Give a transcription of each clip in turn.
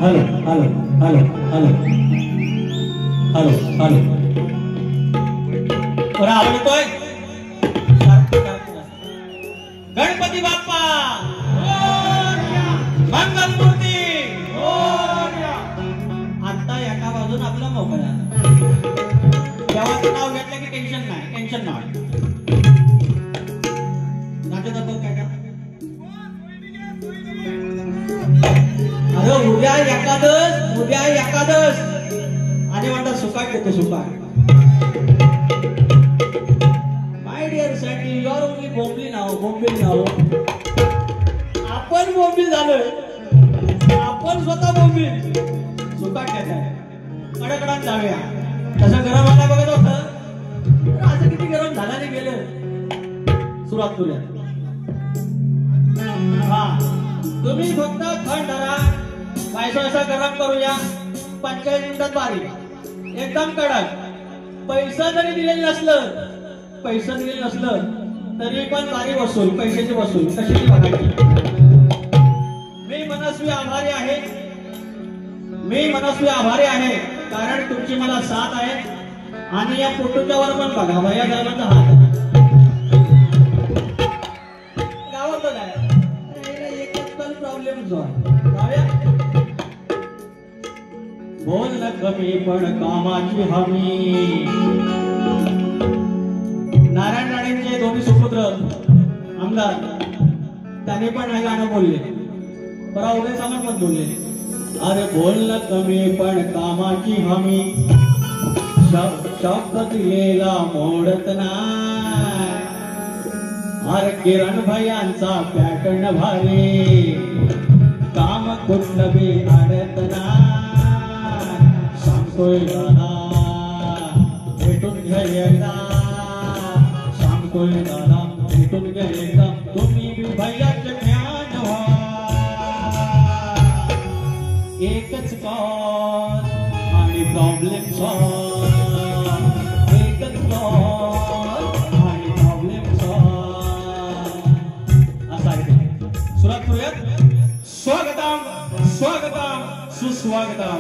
Hello hello hello hello hello hello बरं आवाज येतोय? गणपती बाप्पा मंगलमूर्ती आता एका बाजून आपला मोकळा देवाचं नाव घेतलं की टेन्शन नाही, टेन्शन नाही. अरे उद्या एकादश, उद्या एकादश आणि म्हणतात सुकाट देतो सुकाट. My dear Sandy you are only bombli नाव, बोंबली नाव. आपण बोंबली झालोय, आपण स्वतः बोंबली. सुकाट देतात कडकडात जाऊया. तसं गरम आला बघत होतं असं किती गरम झाल्याने गेलं सुरुवात करूया. हा तुम्ही फक्त थंड धरा, पैसा गरम करूया. 45 मिनिटात बारी एकदम कडक. पैसा जरी दिलेलं नसलं, पैसा दिलेलं नसलं तरी पण बारी वसूल, पैशाची वसूल कशी ती बघायची. मी मनस्वी आभारी आहे, मी मनस्वी आभारी आहे कारण तुमची मला साथ आहे. आणि या फोटोच्यावर पण बघा भैया साहेबांचा हात गावातच आहे. एकच प्रॉब्लेम जो आहे बोल कमी पण कामाची हमी. नारायण राणेंचे दोन्ही सुपुत्र आमदार त्यांनी पण हे गाणं बोलले. बरा उदय सामंत पण बोलले. अरे बोल कमी पण कामाची हमी, शब्द दिलेला मोडत नाही. अरे किरण भयांचा पॅटर्न भारी, काम कुठलं बी अडत नाही. सांगतोय दादा भेटून घ्या एकदा, सांगतोय दादा भेटून घ्या एकदा. तुम्ही बी भैयाचे ज्ञान व्हा. एकच कॉल आणि प्रॉब्लेम सॉल्व, एकच कॉल आणि प्रॉब्लेम सॉल्व. असा आहे. सुरुवात करूयात. स्वागतम स्वागतम सुस्वागतम.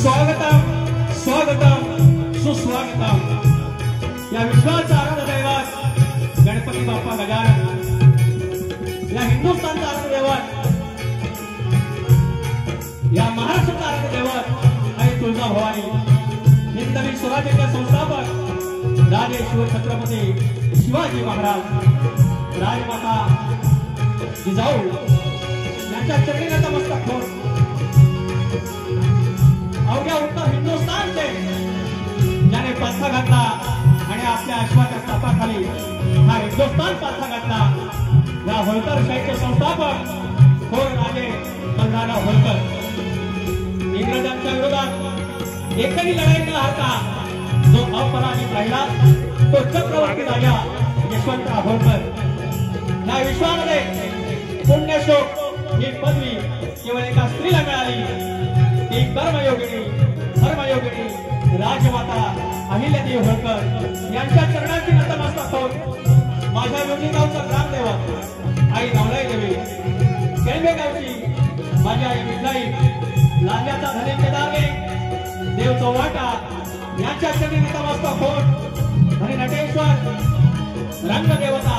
स्वागतम स्वागतम सुस्वागतम. या विश्वाचा आराध्य दैवत गणपती बाप्पा गजानन, या हिंदुस्थानचा आराध्य दैवत, या महाराष्ट्राचा आराध्य दैवत आई तुळजाभवानी, हिंदवी स्वराज्याचे संस्थापक राजे शिवछत्रपती शिवाजी महाराज, राजमाता जिजाऊ यांच्या चरणी नतमस्तक होऊन अवघ्या उत्तर हिंदुस्थानचे ज्याने पालथा घातला आणि आपल्या अश्वाच्या तापाखाली हा हिंदुस्थान पालथा घातला, या होळकर शाहीचे संस्थापक थोर राजे बलरामराव होळकर. इंग्रजांच्या विरोधात एकही लढाई न हारता जो अपराजित राहिला तो चक्रवर्ती राजा यशवंतराव होळकर. या विश्वामध्ये पुण्यश्लोक ही पदवी केवळ एका स्त्रीला मिळाली. ती कर्मयोगिनी धर्मयोगिनी राजमाता अहिल्यादेवी होळकर यांच्या चरणाची नतमस्तक होऊन माझ्या योगी गावचा ग्रामदेवत आई नवलाई देवी, केळवे गावची माझी आई विठलाई, लाल्याचा धनी केदारगे देव चौवाटा यांच्या चरणी नतमस्तक होऊन आणि नटेश्वर रंगदेवता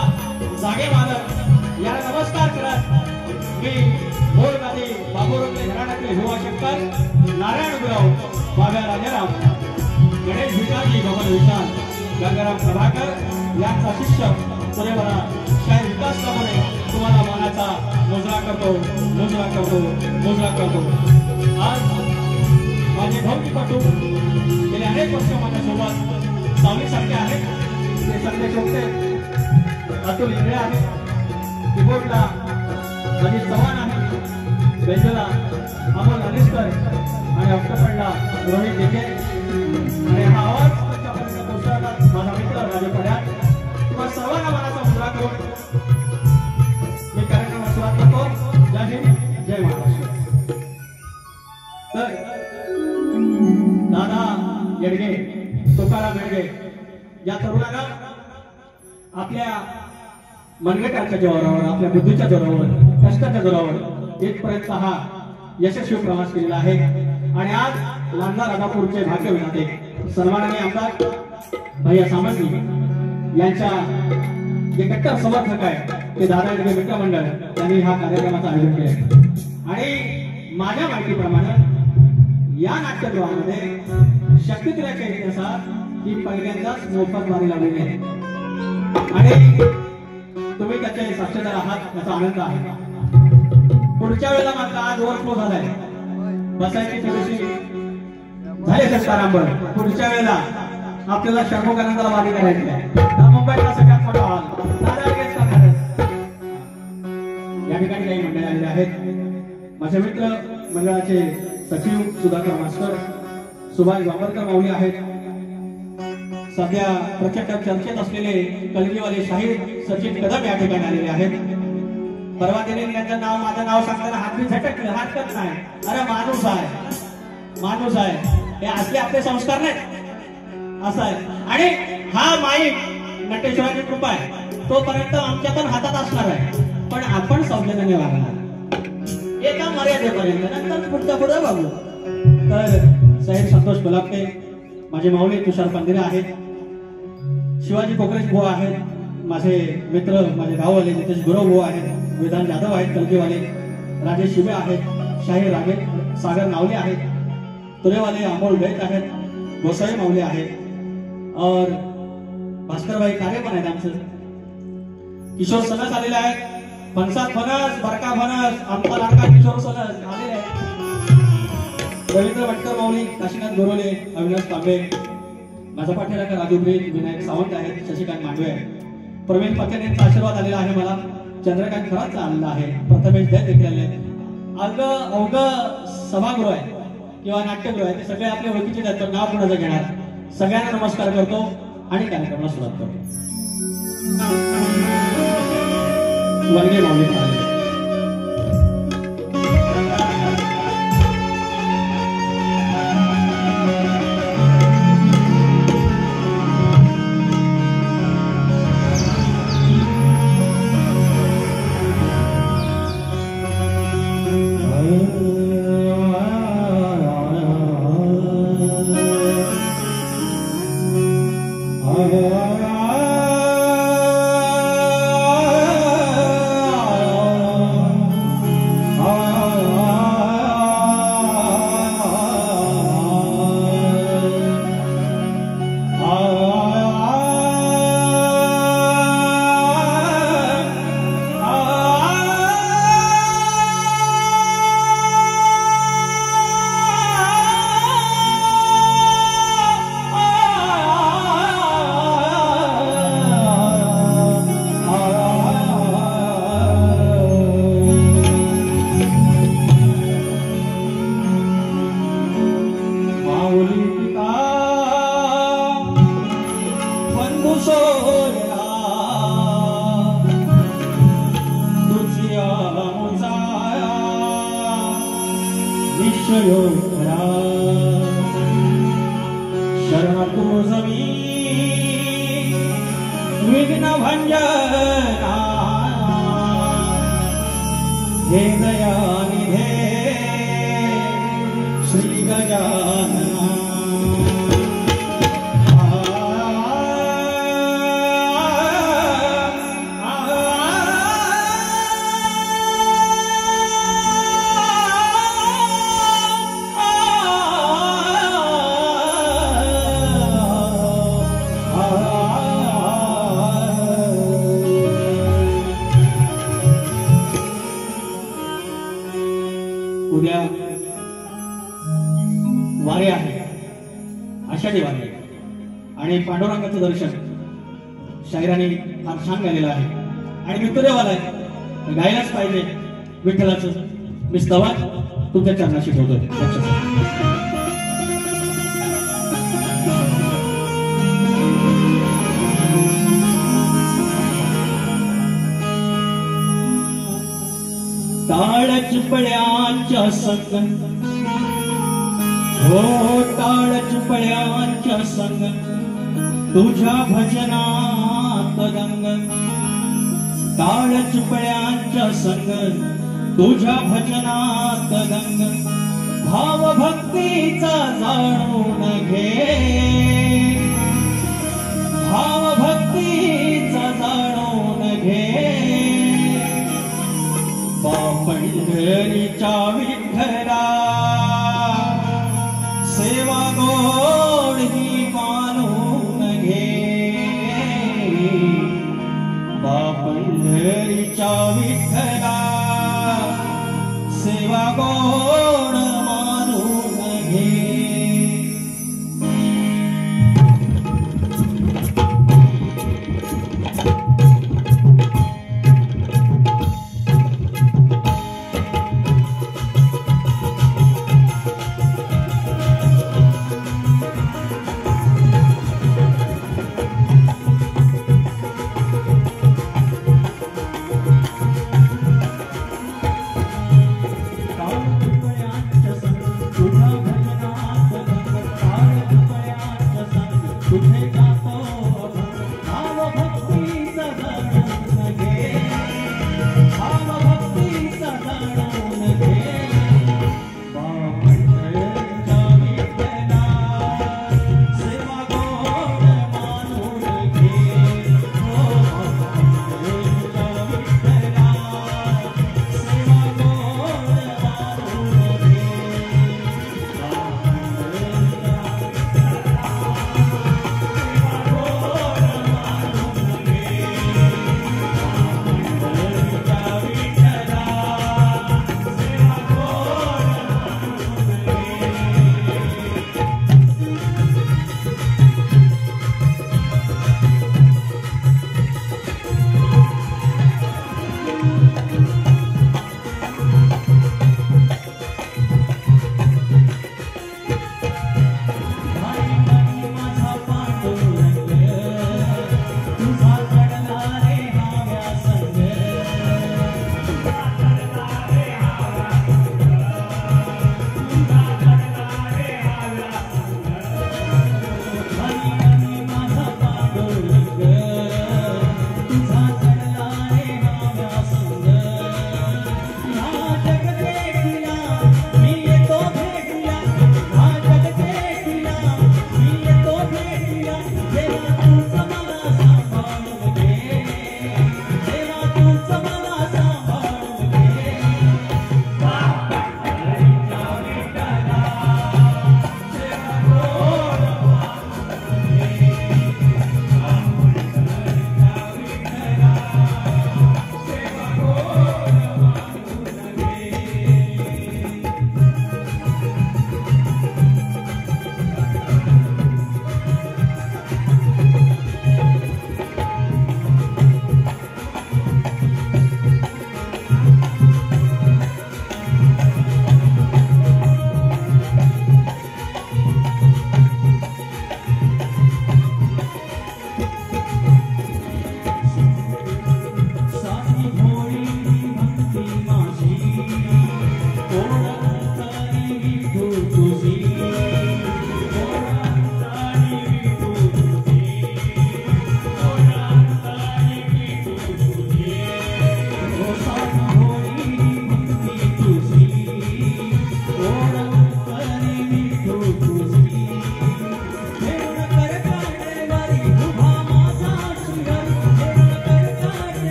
जागे मालक याला नमस्कार करत मी मोरगादी बाबुरंगे घराण्यातील युवा शंकर नारायण गुराव, बाब्या राजाराम, गणेश भिकाजी, गोपाल विशाल, गंगाराम प्रभाकर यांचा शिष्य पुरेवरा शाहीर विकास कामणे तुम्हाला मानाचा मोजरा करतो, मोजरा करतो, मोजरा करतो. आज माझे भाऊकीपटू गेले अनेक वर्ष माझ्यासोबत सावलीसारखे आहेत. ते संदेश होते अतुल इंगळे आहे, कीबोर्डला अजित चव्हाण आहे, बेंजोला अमोल अनिस्कर आणि ऑक्टोपरला रोहित देखे. आणि हा आवाज माझा मित्र राजू पड्याळ. तुम्हा सर्वांना मनाचा मुजरा करून मी कार्यक्रम सुरुवात करतो. जय हिंद, जय महाराष्ट्र. तर दादा येडगे, तुकाराम येडगे या तरुणाला आपल्या मनगटाच्या जोरावर, आपल्या बुद्धीच्या जोरावर, कष्टाच्या जोरावर इथपर्यंत हा यशस्वी प्रवास केलेला आहे। आणि आज लांजा राजापूरचे भाग्यविधाते सन्माननीय आमदार भैया सामंत यांच्या जे कट्टर समर्थक आहे ते दादा मित्र मंडळ यांनी हा कार्यक्रमाचं आयोजन केले। आणि माझ्या माहितीप्रमाणे या नाट्यगृहामध्ये शक्तित्रयाच्या इतिहासात ही पहिल्यांदाच मोफत वारी लावलेली आहे आणि तुम्ही त्याचे साक्षीदार आहात याचा आनंद आहे। पुढच्या वेळेला मात्र आज ओव्हरफ्लो झालाय, बसायची थोडीशी झाली सत्तारांबर। पुढच्या वेळेला आपल्याला षण्मुखानंदाला वारी करायची आहे। मुंबईला सगळ्यात मोठा हॉल या ठिकाणी काही मंडळी आलेले आहेत। माझे मित्र मंडळाचे सचिव सुधाकर मास्टर, सुभाष बाबरकर माऊली आहेत। सध्या प्रचंड चर्चेत असलेले कलगीवाले शाहीर सचिन कदम या ठिकाणी आलेले आहेत। परवा दिनी त्यांचं नाव माझं नाव सांगताना हात झटकले, हरकत नाही, अरे माणूस आहे, माणूस आहे, हे असले आपले संस्कार नाहीत असं आहे। आणि हा माईक नटेश्वराची कृपा आहे, तोपर्यंत आमच्या पण हातात असणार आहे, पण आपण सौजन्याने वागणार एका मर्यादेपर्यंत, नंतर पुढच्या पुढे बघू। तर साहेब संतोष गुलाबटे, माझे माऊली तुषार पंदिरे आहेत, शिवाजी कोकरेश भाऊ आहेत, माझे मित्र माझे गाववाले नितेश गुरव भाऊ आहेत, विधान जाधव आहेत कलगीवाले, राजेश शिबे आहेत, शाहीर रागे सागर नावले आहेत, तुरेवाले अमोल बैत आहेत, गोसाई माऊली आहेत और भास्कर भाई कार्य पण आहेत आमचं। किशोर सनस आलेले आहेत, फणसात फणस, बरका फणस, आमचा लाडका किशोर सनस आलेले आहेत। रवींद्र भटकर माऊली, काशीनाथ गोरोले, अविनाश तांबे, माझा पाठीराखा राजू ब्रिज, विनायक सावंत आहेत, शशिकांत मांडवे आहेत, प्रवीण पटेल यांचा आशीर्वाद आलेला आहे मला, चंद्रकांत खराचा आलेला आहे, प्रथमेश दत्त देखील आले। अवघ सभागृह आहे किंवा नाट्यगृह आहे ते सगळे आपल्या ओळखीचे आहेत, नाव कोणाचं घेणार। सगळ्यांना नमस्कार करतो आणि कार्यक्रमाला सुरुवात करतो। वर्गे माऊली म्हणाले, उद्या वारी आहे, आषाढी वारी, आणि पांडुरंगाचं दर्शन शाहिरांनी फार छान गायलेलं आहे आणि विठुरेवाला आहे, गायलाच पाहिजे विठ्ठलाचं। मी स्तवात तुमच्या चरणाशी ठेवतोय। टाळ चिपळ्यांच्या संग, हो टाळ चिपळ्यांच्या संग तुझ्या भजनात गंग काळ चुकड्यांच्या संग तुझ्या भजनात गंग भाव भक्तीचा जाणून घे भाव भक्तीचा जाणून घे पंढरीच्या विठ्ठला सेवा गोड ही मानून घे पंढरीच्या विठ्ठला सेवा गोड मानून घे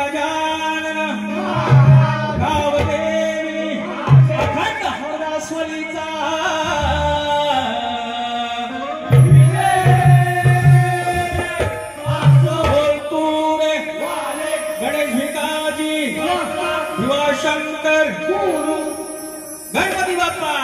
गजानन गावदेवी अखंड हरदासवलीचा गणेश भिकाजी शिवशंकर गणपती बाप्पा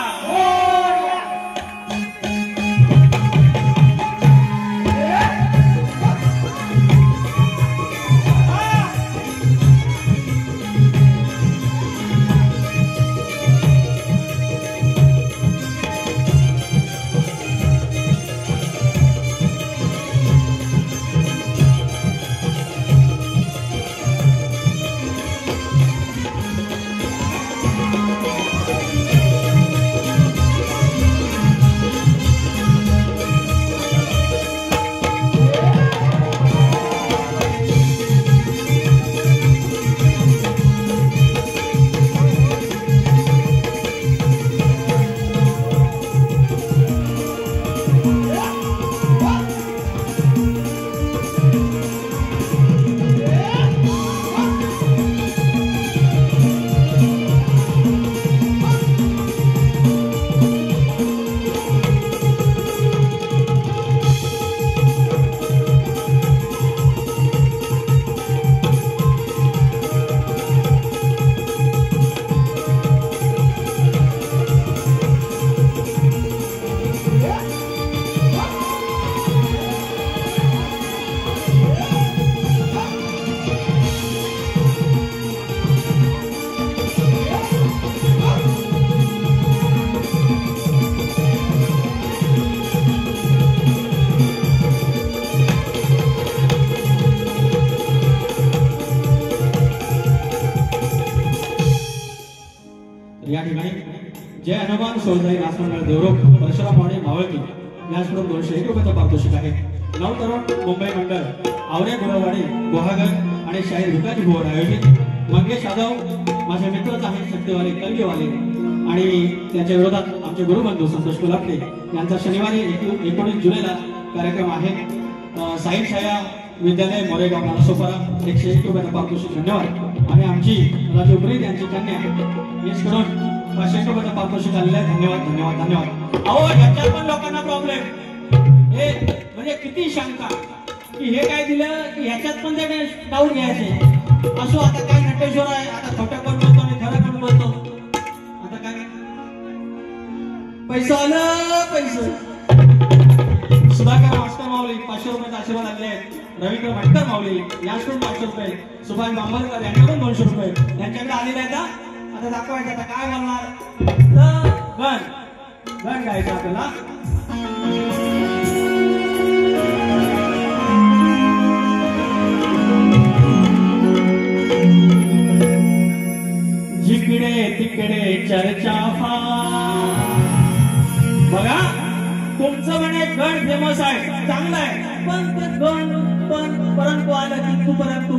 या ठिकाणी जय हनुमान सोळजाई नाचमंडळ देवरोग परशुराम वाडे मावळकी याचकडून 201 रुपयाचा पारितोषिक आहे. नव तरुण मुंबई मंडळ आवरे गुरवाडी गुहागर आणि शाहीर भिकाजी भोर आयोजित मंगेश यादव माझे मित्रच आहेत शक्तीवाले कलगीवाले आणि त्याच्या विरोधात आमचे गुरुबंधू संतोष कुलापटे यांचा शनिवारी 19 जुलैला कार्यक्रम आहे. साई छाया विद्यालय मोरेगाव नालासोपारा 101 रुपयाचा पारितोषिक धन्यवाद. आणि आमची राजू ब्रीद यांची कन्या येसकडून 500 रुपयाचा पारितोषिक आलेला आहे. धन्यवाद धन्यवाद धन्यवाद. अहो ह्याच्यात पण लोकांना प्रॉब्लेम हे म्हणजे किती शंका की हे काय दिलं की ह्याच्यात पण ते डाऊट घ्यायचे असो. आता काय नटेश्वर आहे आता खोटं कोण बोलतो आणि खरं कोण बोलतो आता काय पैसा आलं पैसे. सुधाकर मास्टर माऊली 500 रुपयाचा आशीर्वाद आणले आहेत. रवींद्र भटकर माऊली याकडून 500 रुपये. सुभाष बांबरकर यांच्याकडून 200 रुपये यांच्याकडे आलेले आहेत. आता दाखवायचं आता काय बोलणार तर गण गायचं आपल्याला. जिकडे तिकडे चर्चा बघा तुमचं म्हणे गण फेमस आहे चांगलं आहे पण ते गण पण परंतु आलं की तू परंतु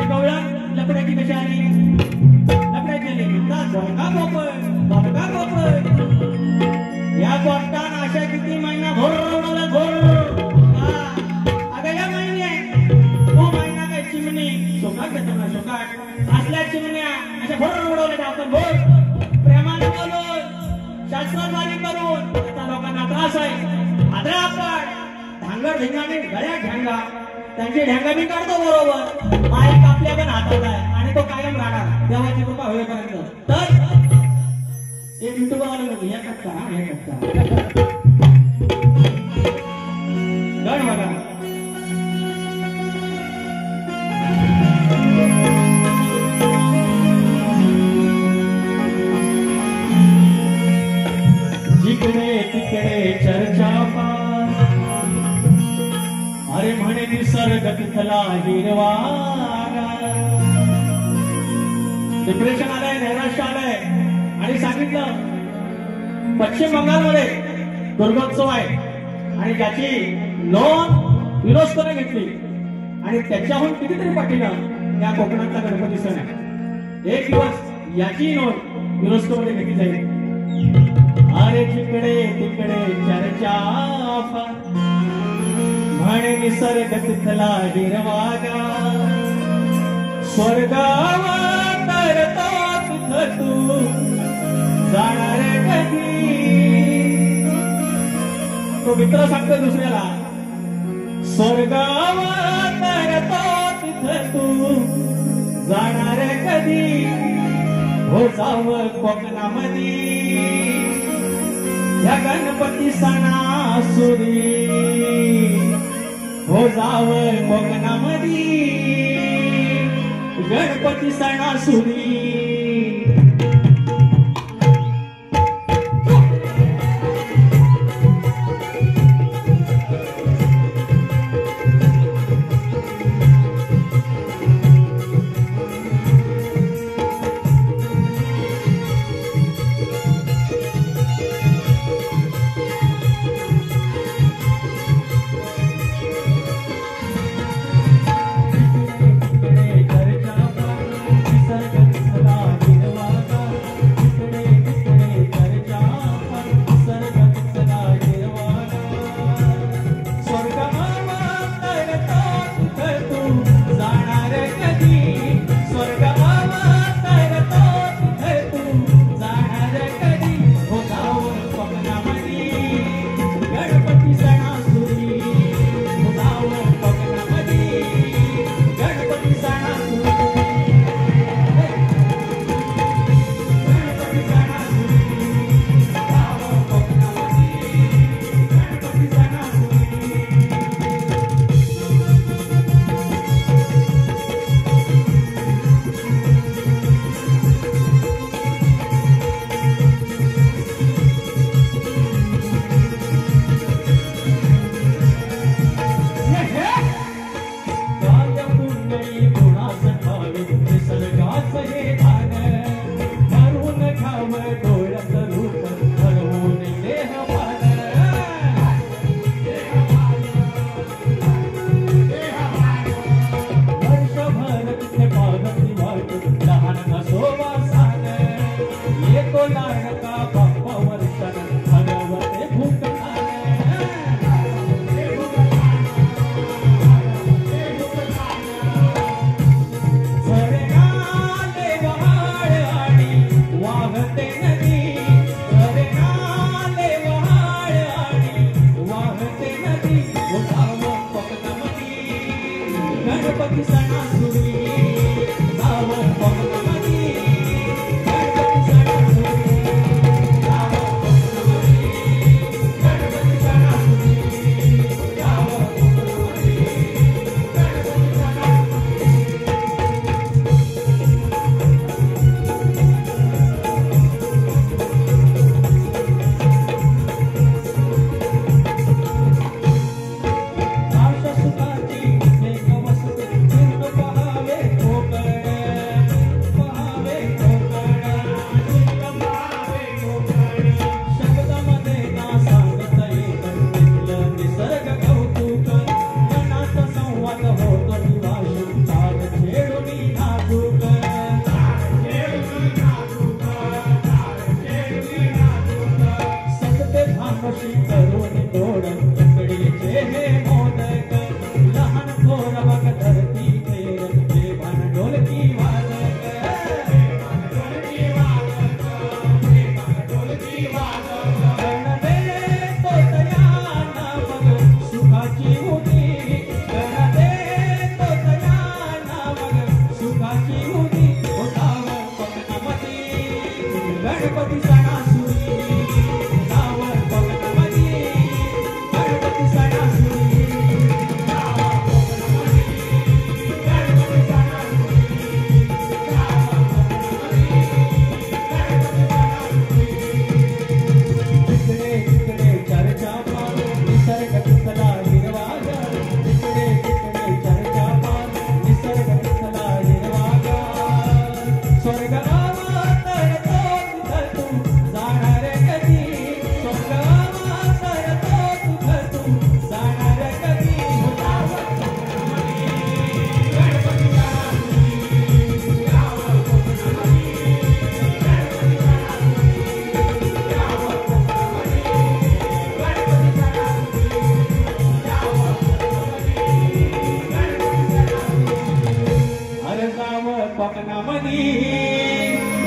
गवळा लपड्याची कशी आली लपड्याची आली धोका पोपट या पोपटान अशा किती महिना भोर भोर अगं या महिने तो महिना काय चिमणी शोकाट ना शोकाट असल्या चिमण्या अशा भोर उडवल्या आपण भोर प्रेमाने बोलून शास्त्रवादी करून आता लोकांना त्रास आहे. आदरा आपण धांगड धिंगाने गळ्या ढ्यांगा त्यांची ढ्यांगा मी काढतो बरोबर. माईक आपल्या पण हातात आहे आणि तो कायम राहणार देवाची कृपा होईपर्यंत. तर एक युट्यूबर आले होते हे कट्टा गण बघा जिकडे तिकडे चर्चा अरे म्हणे निसर्ग तिथला हिरवा. डिप्रेशन आलंय नैराश्य आलंय आणि सांगितलं पश्चिम बंगालमध्ये दुर्गोत्सव आहे आणि त्याची नोंद युनेस्कोने घेतली आणि त्याच्याहून कितीतरी पटीनं या कोकणातला गणपती सण आहे. एक दिवस याची नोंद युनेस्को मध्ये घेतली जाईल. अरे जिकडे तिकडे चर्चा म्हणे निसर्ग तिथला हिरवागा. स्वर्गावा तरतो तिथं तू जाणार कधी. तो मित्र सांगतो दुसऱ्याला, स्वर्गावा तरतो तिथं तू जाणार कधी. हो जावं कोकणामध्ये या गणपती सणासुदी. हो जावं कोकणामध्ये गणपती सणासुदी.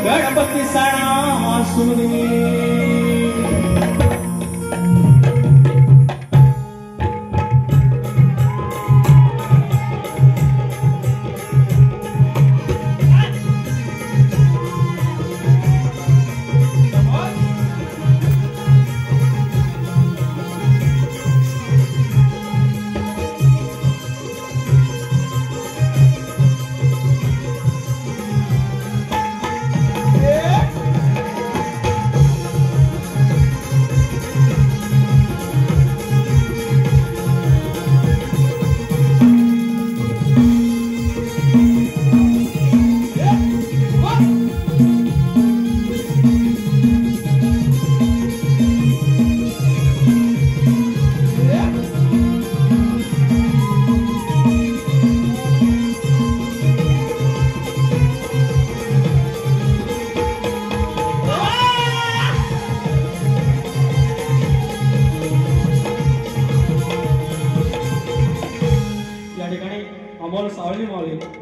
गणपती सणा सुनी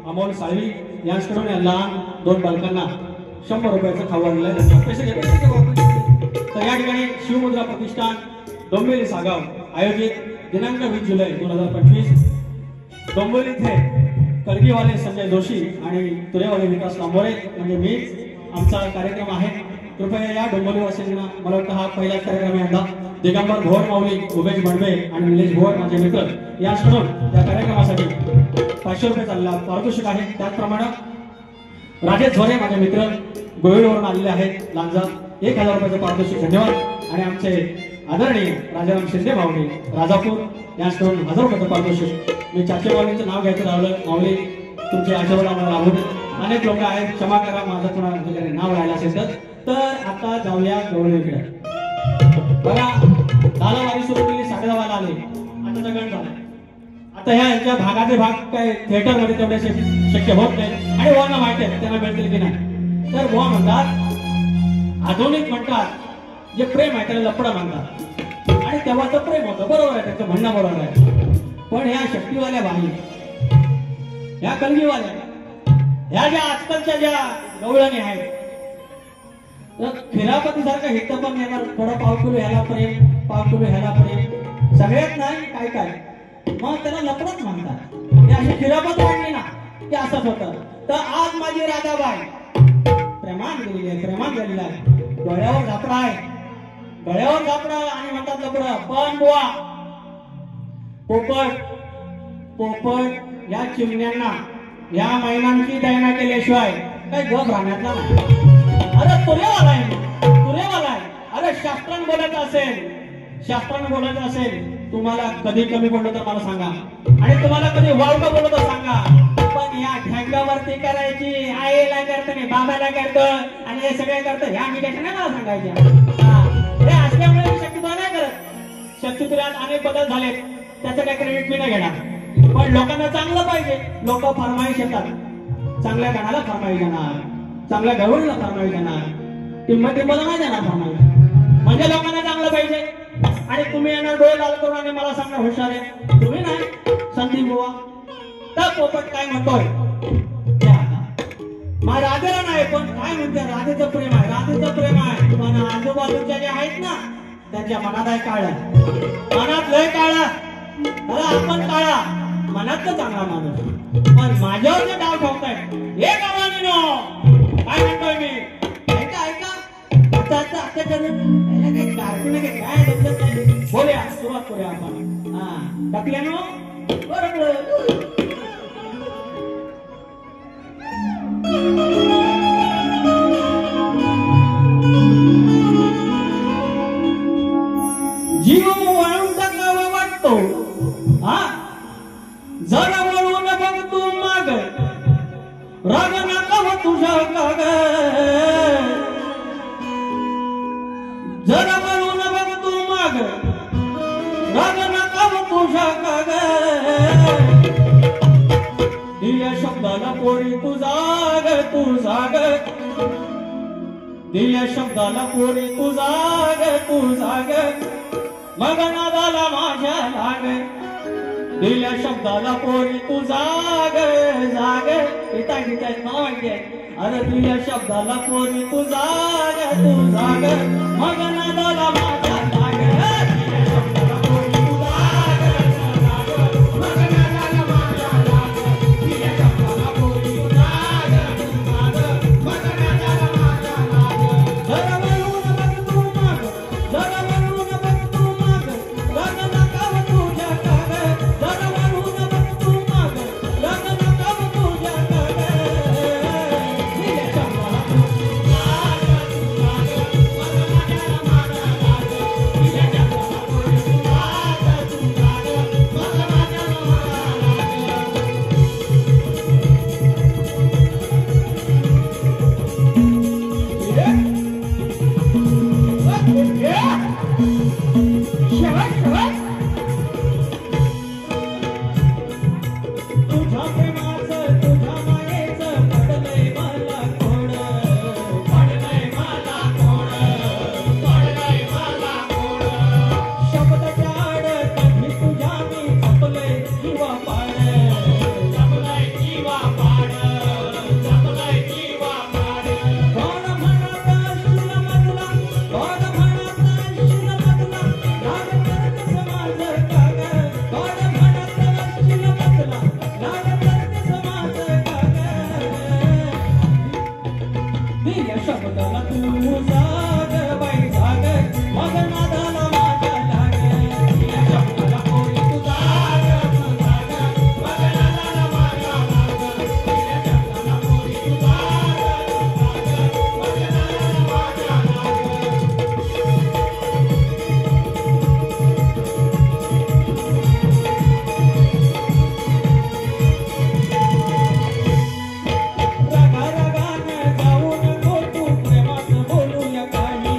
अमोल साळवी यांच्याकडून या लहान 2 बालकांना 100 रुपयाचं खाऊ आणलंय. तर या ठिकाणी शिवमुद्रा प्रतिष्ठान डोंबिवली सागाव आयोजित दिनांक 20 जुलै 2025 डोंबिवली इथे कलगीवाले संजय जोशी आणि तुरेवाले विकास लांबोरे म्हणजे मीच आमचा कार्यक्रम आहे. कृपया या डोंबिवलीवासींना मला वाटतं हा पहिलाच कार्यक्रम आहे. दिगंबर भोर माऊली उमेश बंडवे आणि निलेश भोर माझे मित्र यांच्याकडून या कार्यक्रमासाठी 500 रुपये चालला पारितोषिक आहे. त्याचप्रमाणे राजेश झोरे माझे मित्र गोविडवरून आलेले आहेत लांजा 1000 रुपयाचं पारितोषिक धन्यवाद. आणि आमचे आदरणीय राजाराम शिंदे माऊली राजापूर यांच्याकडून 1000 रुपयाचं पारितोषिक. मी चाचे माऊलींचं नाव घ्यायचं राहिलं. माऊली तुमचे आशीर्वाद आम्हाला लाभू दे. अनेक लोक आहेत क्षमा करा माझं कोणा नाव राहिलं असेल तर आता जाऊया गवळीकडे. बघा 10 वारी सुरू केली 10:30 आले आता दगड झालं. आता ह्या यांच्या भागाचे भाग काय थिएटर मध्ये तेवढे शक्य होत नाही. आणि वॉना माहिती आहे त्यांना भेटतील की नाही. तर वॉ म्हणतात आधुनिक म्हणतात जे प्रेम आहे त्याला लपडा म्हणतात. आणि तेव्हाचं प्रेम होतं बरोबर आहे त्यांचं म्हणणं बरोबर आहे. पण ह्या शक्तीवाल्या बाई ह्या कलगीवाल्या ह्या ज्या आजकालच्या ज्या गवळणी आहेत खिरापती सारखं हित पण येणार. थोडं पाव किलो ह्याला प्रेम पाव किलो ह्याला प्रेम सगळ्यात नाही काय काय मग त्याला लपडच म्हणतात. अशी खिरापत वाढली ना की असंच होतं. तर आज माझी राधाबाई प्रेमान गेलेली आहे प्रेमान गेलेली आहे. डोळ्यावर झापडा आहे डोळ्यावर झापडा आणि म्हणतात लपडं. पण बुवा पोपट पोपट या चिमण्यांना या महिलांची दैना केल्याशिवाय काही गप राहण्यातला नाही. अरे तुरेवाला आहे. अरे शास्त्रान बोलायचं असेल तुम्हाला कधी कमी बोललो तर मला सांगा. आणि तुम्हाला कधी वावडं बोललो तर सांगा. पण या ढंगावरती करायची आईला करत नाही बाबाला करत आणि हे सगळे करत ह्या मी नाही मला सांगायच्या. हे असल्यामुळे मी शक्तितुला नाही करत. शक्तितुल्यात अनेक बदल झाले त्याचं काही क्रेडिट मी नाही घेणार. पण लोकांना चांगलं पाहिजे. लोक फरमाईश येतात. चांगल्या गाण्याला फरमाईश देणार चांगल्या गवळीला फरमाईश देणार. टिंबा नाही देणार फरमाईश. म्हणजे लोकांना चांगलं पाहिजे. आणि तुम्ही येणार डोळे लाल करून आणि मला सांगणार हुशार आहे तुम्ही नाही संदीप बुवा. तर पोपट काय म्हणतोय मग राधेला नाही पण काय म्हणते राधेचं प्रेम आहे. तुम्हाला आजूबाजूच्या जे आहेत ना त्यांच्या मनात आहे काळा मनात लय काळा. अरे आपण काळा मनात तर चांगला माणूस. पण माझ्यावर जे डाव ठोकताय हे कामाने काय म्हणतोय मी ऐका आता काय बोलूया सुरुवात करूया आपण. हा टाकल्यानो बरोबर. जीव वळून टाकावा वाटतो हा जरा वळून बघ तू माग राग नका तुझ्या काग जरा वळून बघ तू माग राग नका तुझ्या काग. दिल्या शब्दाला पोरी तू जाग दिल्या शब्दाला पोरी तू जाग मग नादाला माझ्या लाग. दिल्या शब्दाला पोरी तू जाग पिता गीताय मला माहिती आहे. अरे तुझ्या शब्दाला पोरी तुझा ग मग नादाला माझ्या लाग. तुझ्या शब्दाला पोरी तुझा ग मग नादाला माझ्या लाग. तुझ्या शब्दाला पोरी तुझा ग मग नादाला माझ्या लाग. जरा वळून बघ तू माग, जरा वळून बघ तू माग, रग नकाव तुझ्या काग. जरा वळून बघ तू माग, रग नकाव तुझ्या काग. तुझ्या शब्दाला पोरी तुझा ग मग नादाला माझ्या लाग. तुझ्या शब्दाला पोरी तुझा ग मग नादाला तुझ्या प्रेमाचं तुझ्या मायेचं पडलंय मला कोड, पडलंय मला कोड, पडलंय मला कोड. शब्दाच्या आड कधी तुझ्या मी जपलंय जीवा पाड, जपलंय जीवा पाड, जपलंय जीवा पाड. कोण म्हणत असशील मधला, कोण म्हणत असशील मधला, राग करतेस माझं काग. कोण म्हणत असशील मधला, राग करतेस माझं काग. दिल्या शब्दाला तू जाग बाई जाग, मग नादाला माझ्या लाग. दिल्या शब्दाला पोरी तू जाग मग नादाला माझ्या लाग. दिल्या शब्दाला पोरी तू जाग मग नादाला माझ्या लाग. रगा रगानं जाऊ नको तू, प्रेमाचं बोलूया काही,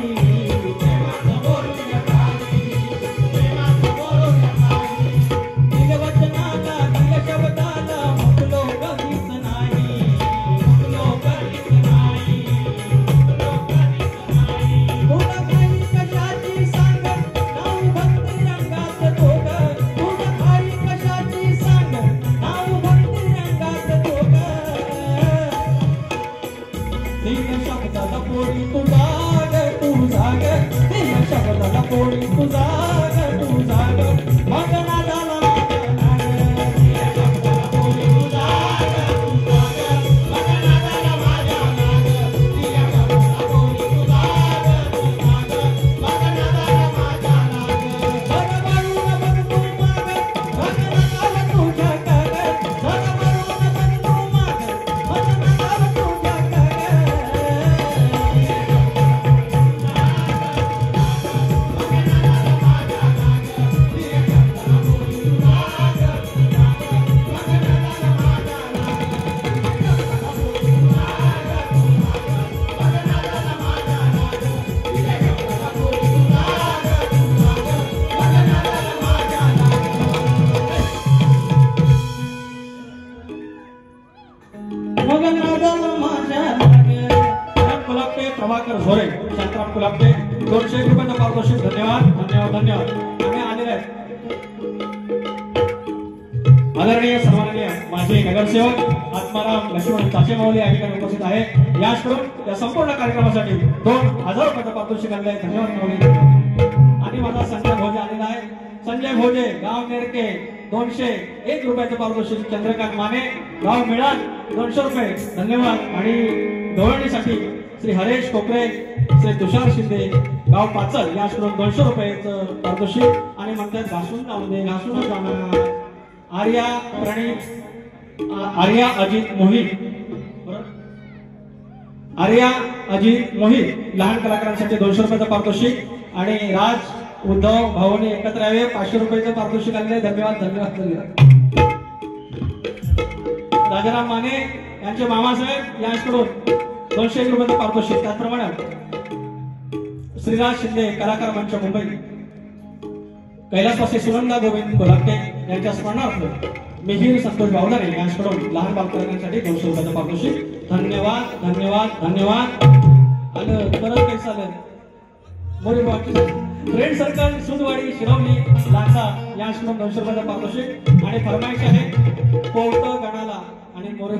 प्रेमाचं बोलूया काही, प्रेमाचं बोलूया काही. दिल्या वचनाला दिल्या शब्दाला मुकलो कधीच नाही, मुकलो कधीच नाही, मुकलो कधीच नाही. तुला काही कशाची सांग नाव भक्ती रंगात दोघ, तुला काही कशाची सांग नाव भक्ती रंगात दोघ. दिल्या शब्दाला पोरी तू जाग तू जाग, दिल्या शब्दाला पोरी तू जाग तू जाग, मग नादाला माझ्या लाग. दिल्या शब्दाला पोरी तू जाग मग नादाला माझ्या लाग. दिल्या शब्दाला पोरी तू जाग मग नादाला माझ्या लाग. जरा वळून बघ तू माग, रग नकाव तुझ्या काग. जरा वळून बघ तू माग, रग नकाव तुझ्या काग. मग नादाला माझ्या लाग. शरद कुलाबटे, प्रभाकर झोरे, शांताराम कुलाबटे 200 रुपयाचं पारितोषिक. धन्यवाद धन्यवाद धन्यवाद. आम्ही आलेले आहेत. आदरणीय सन्माननीय माजी नगरसेवक आत्माराम लक्ष्मण चाचे माऊली या ठिकाणी उपस्थित आहे. याच करून या संपूर्ण कार्यक्रमासाठी 2000 रुपयाचं पारितोषिक आणलंय. धन्यवाद माऊली. आणि माझा संजय भोजे आलेला आहे. संजय भोजे, गाव नेरके 201 रुपयाचं पारितोषिक. चंद्रकांत माने, गाव मिळान 200 रुपये. धन्यवाद. आणि गवळणीसाठी श्री हरेश कोपरे, श्री तुषार शिंदे, गाव पाचल याकडून 200 रुपयाचं पारितोषिक. आणि म्हणतात घासून जाऊ दे, घासून जाणार. आर्या प्रणीत, आर्या अजित मोहित, आर्या अजित मोहित लहान कलाकारांसाठी 200 रुपयाचं पारितोषिक. आणि राज उद्धव भाऊनी एकत्र यावे 500 रुपयाचं पारितोषिक आणले. धन्यवाद धन्यवाद धन्यवाद. राजाराम माने यांचे मामासाहेब यांच्याकडून 201 रुपयाचं पारितोषिक. त्याचप्रमाणे श्रीराज शिंदे कलाकार मंच मुंबई, कैलासवासी सुनंदा गोविंद गोलाटे यांच्या स्मरणार्थ मिहीर संतोष बावदारे यांच्याकडून लहान बालकलाकारांसाठी 200 रुपयाचं पारितोषिक. धन्यवाद धन्यवाद धन्यवाद. आणि परत काही चालेल मोरी फ्रेंड सर्कल सुदवाडी शिरवली लांजा यांच्याकडून 200 रुपयाचं पारितोषिक. आणि फरमाईश आहे पोर्ट गणाला आणि मोरे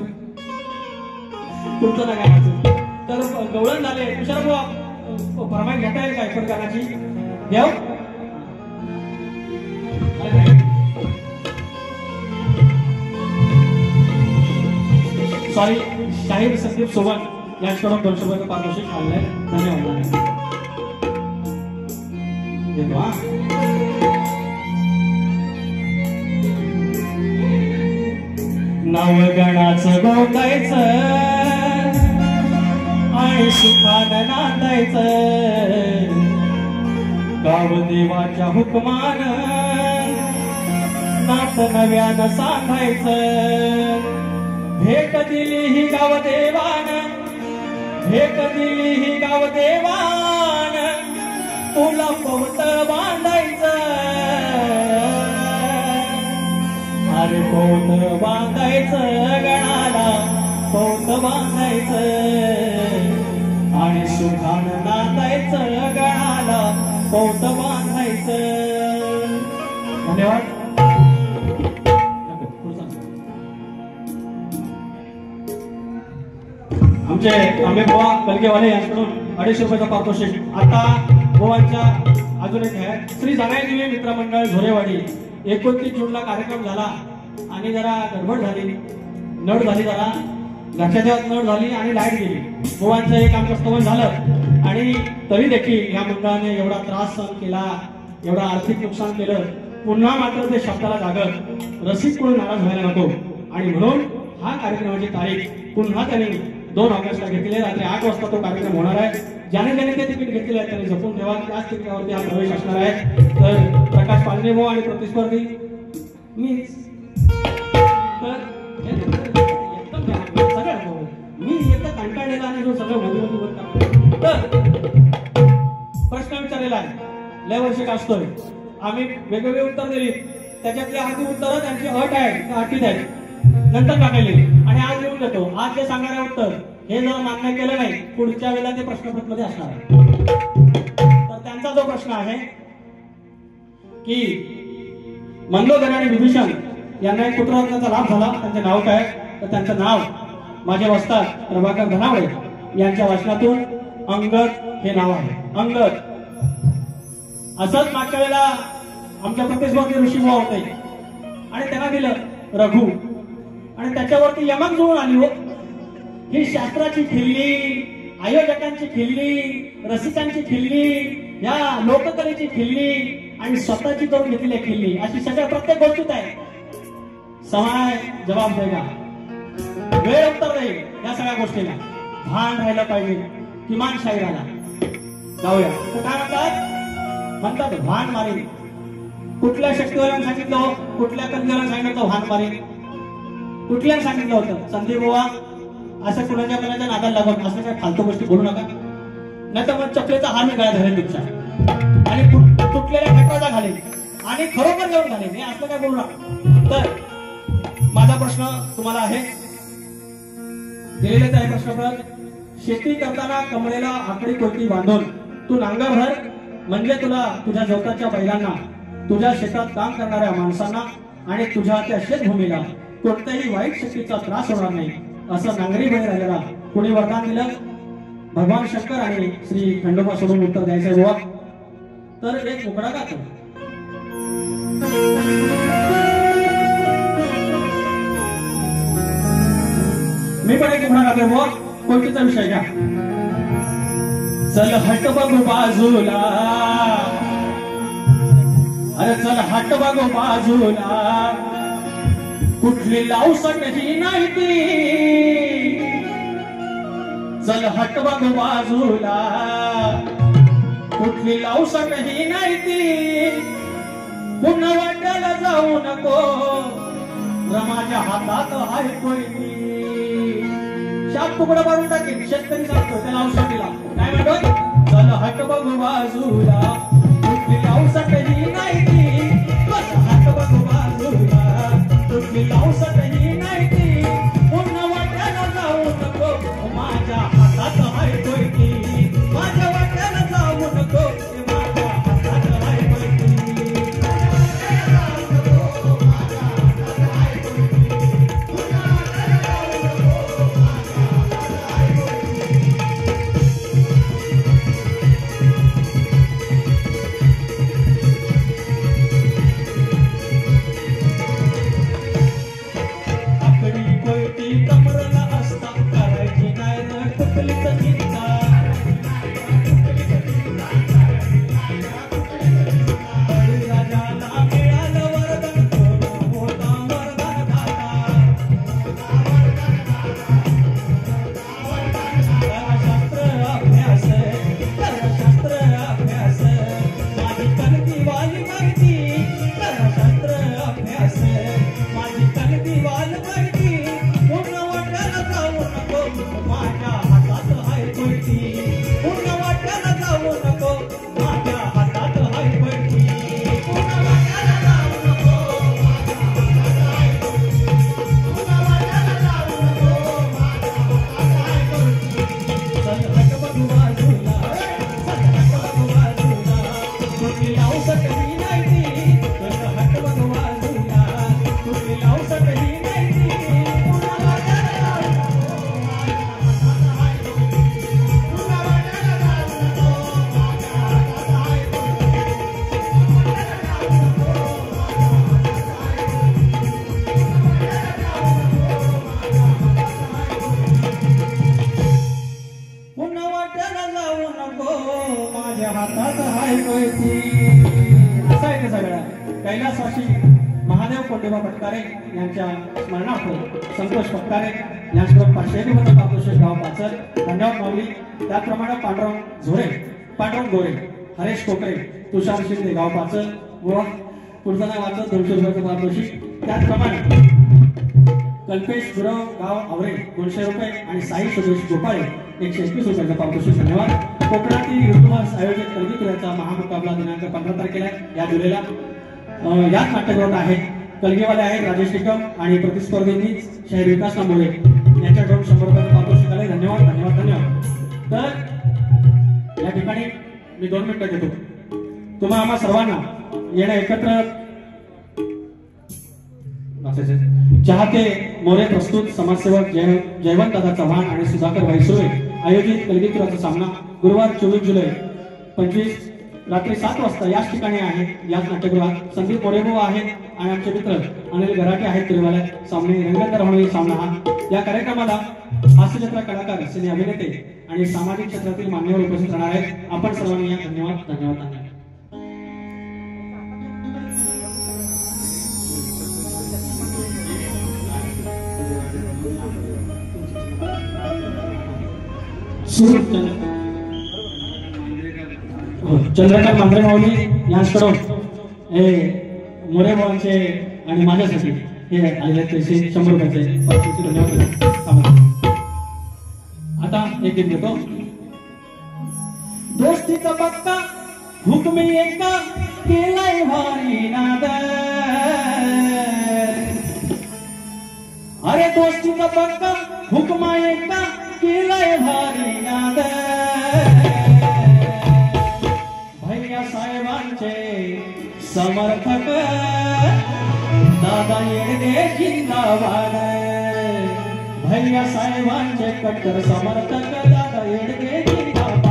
तुमचं ना गाण्याचं. तर गवळण झाले. तुषार भाऊ फरमाईश घेता येईल का ऐकून गाण्याची? घेऊ. सॉरी, शाहीर संदीप सोबत यांच्याकडून 200 रुपये पारितोषिक आणलंय. धन्यवाद. नाव गणाचं गोंगायचं आणि सुखानं नांदायचं, गावदेवाच्या हुकमानं नात नव्यानं सांगायचं. भेट दिली ही गावदेवानं, भेट दिली ही गावदेवानं, तुला पवतळ बांधायचं. अरे पवतळ बांधायचं गणाला, पवतळ बांधायचं आणि सुखानं नांदायचं गणाला, पवतळ बांधायचं. धन्यवाद. आमचे आंबे बुवा कलकेवाले यांच्याकडून 250 रुपयाचा पारितोषिक. आता बुवांच्या अजून एक आहे. श्री जनाईदेवी मित्रमंडळ झोरेवाडी. 29 जूनला कार्यक्रम झाला आणि जरा गडबड झाली, नड झाली, जरा लक्षात नड झाली आणि लाईट गेली. बुवांचं एक आमचं स्तवन झालं आणि तरी देखील या मंडळाने एवढा त्रास सहन केला, एवढा आर्थिक नुकसान केलं. पुन्हा मात्र ते शब्दाला जागत रसिक कोणी नाराज व्हायला नको आणि म्हणून हा कार्यक्रमाची तारीख पुन्हा त्यांनी 2 ऑगस्टला घेतली. रात्री 8 वाजता तो कार्यक्रम होणार आहे. ज्याने ज्याने ते तिकीट घेतलेले आहे त्यांनी जपून ठेवा. त्याच तिकिटावरती हा प्रवेश असणार आहे. तर प्रकाश पालने भाऊ आणि प्रतिस्पर्धी मीच. तर एकदम सगळं मी एकदा कंटाळलेला आणि जो सगळं मध्ये तर प्रश्न विचारलेला आहे. लय वर्ष असतोय आम्ही वेगवेगळे उत्तर दिली. त्याच्यातली अर्धी उत्तरं त्यांची अट आहे, अटीत आहे, नंतर टाकलेली. आणि आज येऊन देतो. आज जे सांगणारे उत्तर हे जर मान्य केलं नाही, पुढच्या वेळेला ते प्रश्नपत्रामध्ये असणार आहे. तर त्यांचा जो प्रश्न आहे की मंदोदरी आणि विभीषण यांना एक पुत्ररत्नाचा लाभ झाला, त्यांचे नाव काय? तर त्यांचं नाव माझे वस्ताद प्रभाकर धनावडे यांच्या वाचनातून अंगद हे नाव आहे. अंगद. असंच मागच्या वेळेला आमच्या प्रतिस्पर्धी ऋषीमुआ होते आणि त्यांना दिलं रघु आणि त्याच्यावरती यमक जुळून आली. हो, ही शास्त्राची खिल्ली, आयोजकांची खिल्ली, रसिकांची खिल्ली, या लोककलेची खिल्ली आणि स्वतःची करून घेतलेली खिल्ली, अशी सगळ्या प्रत्येक गोष्टीत आहे. समय जबाब देगा, वेळ उत्तर देईल या सगळ्या गोष्टीला. भान राहिलं पाहिजे किमान शाहिराला. जाऊया. तर काय म्हणतात भान मारेल. कुठल्या शक्तीवाल्याने सांगितलं, कुठल्या कविवाल्याने सांगितलं भान मारेल? कुठल्याने सांगितलं होतं? संदीप बुवा असं कुणाच्या कुणाच्या नादाला लागून असं काय फालतू गोष्टी बोलू नका, नाही तर मग चपलेचा हार मी गळ्यात धरेल तुमच्या आणि तुटलेल्या खटवाचा घालेल आणि खरोखर घेऊन घालेल. हे असं काय बोलू नका. तर माझा प्रश्न तुम्हाला आहे, दिलेलेच आहे प्रश्नपत्र. शेती करताना कमळेला आकडी कोणती बांधून तू नांगर भर, म्हणजे तुला तुझ्या जवताच्या बैलांना, तुझ्या शेतात काम करणाऱ्या माणसांना आणि तुझ्या त्या शेतभूमीला कोणत्याही वाईट शक्तीचा त्रास होणार नाही, असं नांगरी बैल राहिलेला कोणी वरदान दिलं? भगवान शंकर आणि श्री खंडोबा सोडून उत्तर द्यायचं बुवा. तर एक मुकडा गातो. मी पण एक मुकडा गातो बुवा. कोणतीचा विषय घ्या. चल हट बघू बाजूला, अरे चल हट बघू बाजूला, कुठली लावसट ही नाही ती. चल हट बघू बाजूला, कुठली लावसट ही नाही ती. पुन्हा वाट्याला जाऊ नको, रमाच्या हातात आहे कोयती. शाप तुकडा पाडून टाकेल शेतकरी सांगतो त्या लावसटीला. काय म्हणतो? चल हट बघू बाजूला, कुठली लावसट ही नाही ती. चल हट बघू बाजूला, कुठली लावसट ही नाही ती. पुन्हा वाट्याला जाऊ नको, माझ्या हातात आहे कोयती. माझ्या वाट्याला जाऊ नको, माझ्या हातात आहे कोयती. असं आहे ते सगळं कैलासवासी महादेव कोंडेबा पटकारे यांच्या स्मरणार्थ संतोष पटकारे यांच्याकडून 500 रुपये पारितोषिक गाव पाचल धन्यवाद माऊली. त्याचप्रमाणे पांडुरंग गोरे हरेश कोकरे तुषार शिंदे गाव पाचल व पुढचं नाव वाचत 200 रुपयाचं पारितोषिक. त्याचप्रमाणे कल्पेश गुरव गाव आवरे 200 रुपये आणि साई सुरेश गोपाळे 121 रुपयाचं पारितोषिक धन्यवाद. कोकणातील युट्यूबर्स आयोजित कलगीतुऱ्याचा महामुकाबला दिनांक 15 तारखेला या जुलैला याच नाट्यगृहात आहे. कलगीवाले आहेत राजेश निकम आणि प्रतिस्पर्धींनी शहर विकास नांबोळे यांच्याकडून 100 रुपयाचं पारितोषिक आले. धन्यवाद धन्यवाद धन्यवाद. तर या ठिकाणी मी 2 मिनिटं घेतो. तुम्हा आम्हा सर्वांना येणं एकत्र चाहते मोरे प्रस्तुत समाजसेवक जयवंत दादा चव्हाण आणि सुधाकर भाई सुरे आयोजित कलगीतुऱ्याचा सामना गुरुवार 24 जुलै 25 रात्री 7 वाजता याच ठिकाणी आहे. याच नाट्यगृहात संदीप मोरेभाऊ आहेत आणि आमचे मित्र अनिल गराटे आहेत. तिरुवाला सामने रंगतदार होणारी सामना हा. या कार्यक्रमाला हास्यचित्र कलाकार सिने अभिनेते आणि सामाजिक क्षेत्रातील मान्यवर उपस्थित राहणार आहेत. आपण सर्वांनी या धन्यवाद धन्यवाद धन्यवाद. चंद्रकांत मांजरे माऊली यांच्याकडून हे मोरे भावांचे आणि माझ्यासाठी हे आलेले पैसे 100 रुपयाचे धन्यवाद. आता एक गीत घेतो. दोस्तीचा पक्का हुकमी एका केलाय भारी नाद. अरे दोस्तीचा पक्का हुकमा एका केलाय भारी नाद. भैया साहेबांचे समर्थक दादा येडगे जिंदाबाद. भैया साहेबांचे कट्टर समर्थक दादा येडगे जिंदाबाद.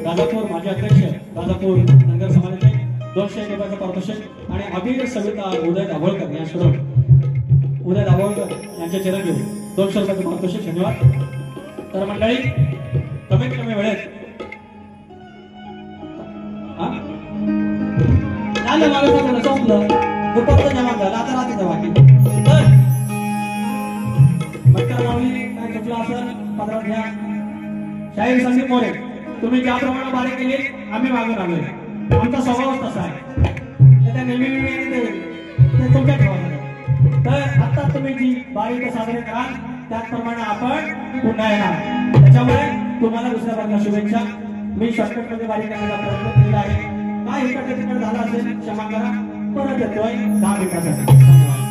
राजापूर माजी अध्यक्ष राजापूर नगर समाजाचे 200 रुपयाचं पारितोषिक आणि अभिर सविता उदय दाभोळकर यांच्याकडून उदय दाभोळकर यांचे चिरंजीव 200 रुपयाचं पारितोषिक धन्यवाद. तर मंडळी कमीत कमी वेळेत संपलं दुपारचं जेवण झालं आता रात्रीचं बाकी. तर भटकर माऊली काय चुकलं असं पदरात घ्या. शाहीर संदीप मोरे तुम्ही ज्याप्रमाणे बारी केली आम्ही मागून आलोय. आमचा स्वभावच तसा आहे. त्या नेहमी ते तुमच्या ठेवा. तर आता तुम्ही जी बारी साजरी कराल त्याचप्रमाणे आपण पुन्हा येणार. त्याच्यामुळे तुम्हाला दुसऱ्या बाजूला शुभेच्छा. मी शॉर्टकट मध्ये गाडी करण्याचा प्रयत्न केलेला आहे. काय इकडे तिकडे झाला असेल क्षमा करा. परत येतोय 10 मिनिटासाठी. धन्यवाद.